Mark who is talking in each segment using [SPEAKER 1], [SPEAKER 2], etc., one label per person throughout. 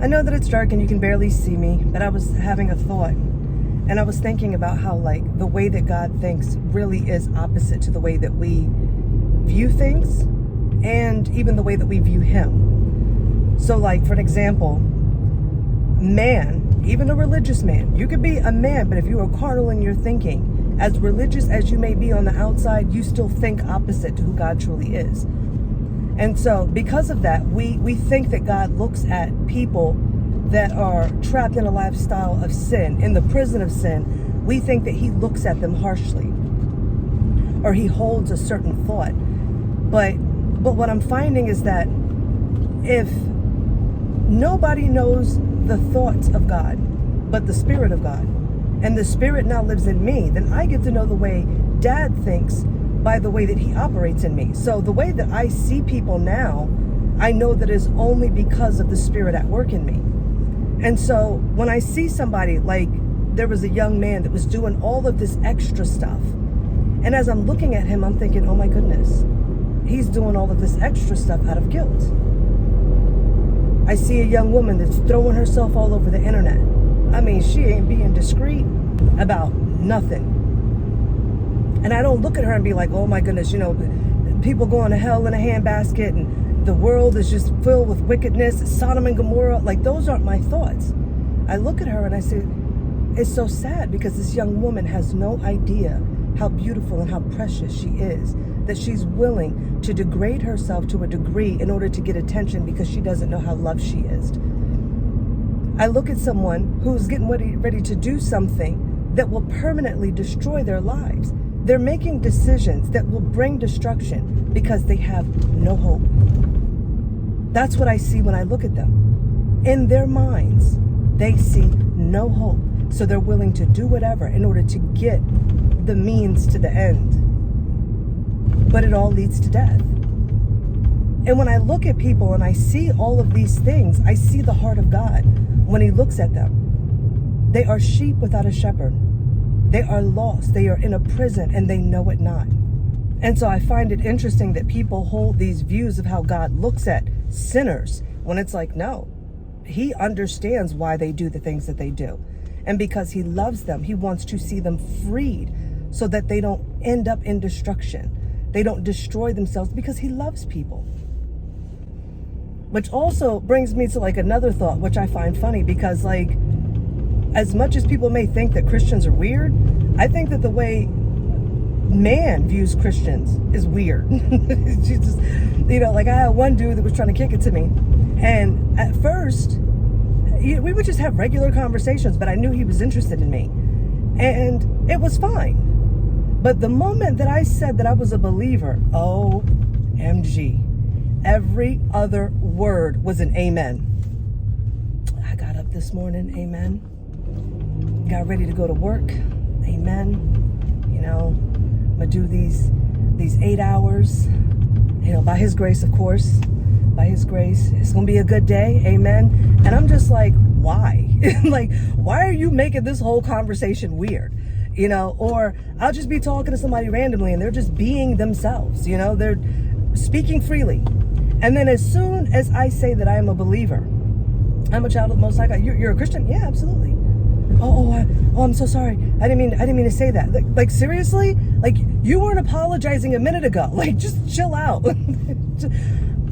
[SPEAKER 1] I know that it's dark and you can barely see me, but I was having a thought. And I was thinking about how, like, the way that God thinks really is opposite to the way that we view things and even the way that we view Him. So, like, for an example, man, even a religious man, you could be a man, but if you are carnal in your thinking, as religious as you may be on the outside, you still think opposite to who God truly is. And so because of that, we think that God looks at people that are trapped in a lifestyle of sin, in the prison of sin. We think that He looks at them harshly, or He holds a certain thought. But what I'm finding is that if nobody knows the thoughts of God but the Spirit of God, and the Spirit now lives in me, then I get to know the way Dad thinks by the way that He operates in me. So the way that I see people now, I know that is only because of the Spirit at work in me. And so when I see somebody, like there was a young man that was doing all of this extra stuff, and as I'm looking at him, I'm thinking, oh my goodness, he's doing all of this extra stuff out of guilt. I see a young woman that's throwing herself all over the internet. I mean, she ain't being discreet about nothing. And I don't look at her and be like, oh my goodness, people going to hell in a handbasket and the world is just filled with wickedness, Sodom and Gomorrah. Like, those aren't my thoughts. I look at her and I say, it's so sad because this young woman has no idea how beautiful and how precious she is, that she's willing to degrade herself to a degree in order to get attention because she doesn't know how loved she is. I look at someone who's getting ready to do something that will permanently destroy their lives. They're making decisions that will bring destruction because they have no hope. That's what I see when I look at them. In their minds, they see no hope. So they're willing to do whatever in order to get the means to the end. But it all leads to death. And when I look at people and I see all of these things, I see the heart of God when He looks at them. They are sheep without a shepherd. They are lost. They are in a prison and they know it not. And so I find it interesting that people hold these views of how God looks at sinners when it's like, no, He understands why they do the things that they do. And because He loves them, He wants to see them freed so that they don't end up in destruction. They don't destroy themselves because He loves people. Which also brings me to like another thought, which I find funny because, like, as much as people may think that Christians are weird, I think that the way man views Christians is weird. She just, like I had one dude that was trying to kick it to me. And at first, we would just have regular conversations, but I knew he was interested in me. And it was fine. But the moment that I said that I was a believer, OMG, every other word was an amen. I got up this morning, amen. Got ready to go to work, amen. I'm gonna do these 8 hours, by His grace, of course. By His grace, it's gonna be a good day, amen. And I'm just like, why? Like, why are you making this whole conversation weird? Or I'll just be talking to somebody randomly and they're just being themselves, they're speaking freely. And then as soon as I say that I am a believer, I'm a child of the Most High God. You're a Christian? Yeah, absolutely. I'm so sorry. I didn't mean to say that. Like seriously? Like, you weren't apologizing a minute ago. Like, just chill out.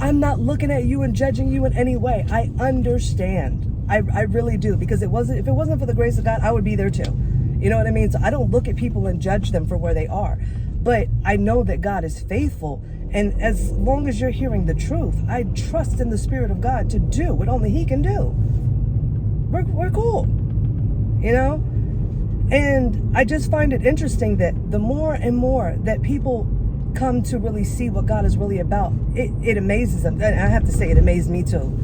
[SPEAKER 1] I'm not looking at you and judging you in any way. I understand. I really do, because if it wasn't for the grace of God, I would be there too. You know what I mean? So I don't look at people and judge them for where they are. But I know that God is faithful. And as long as you're hearing the truth, I trust in the Spirit of God to do what only He can do. We're cool. And I just find it interesting that the more and more that people come to really see what God is really about, it amazes them. And I have to say, it amazed me too.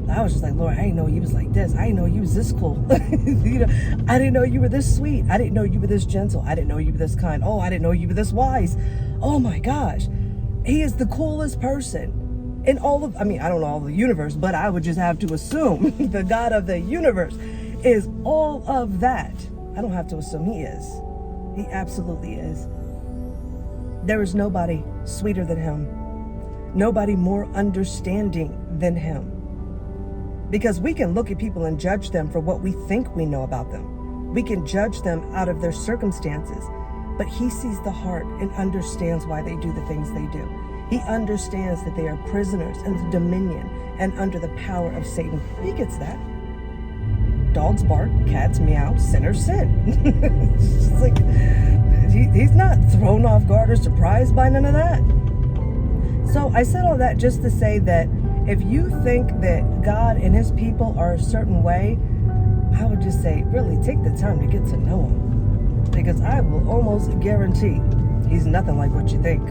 [SPEAKER 1] I was just like, Lord, I didn't know you was like this. I didn't know you was this cool. I didn't know you were this sweet. I didn't know you were this gentle. I didn't know you were this kind. Oh, I didn't know you were this wise. Oh my gosh. He is the coolest person in all of, I don't know all of the universe, but I would just have to assume the God of the universe is all of that. I don't have to assume He is. He absolutely is. There is nobody sweeter than Him. Nobody more understanding than Him. Because we can look at people and judge them for what we think we know about them. We can judge them out of their circumstances. But he sees the heart and understands why they do the things they do. He understands that they are prisoners in the dominion and under the power of Satan. He gets that. Dogs bark, cats meow, sinners sin. It's just like, he's not thrown off guard or surprised by none of that. So I said all that just to say that if you think that God and his people are a certain way, I would just say, really take the time to get to know him. Because I will almost guarantee he's nothing like what you think.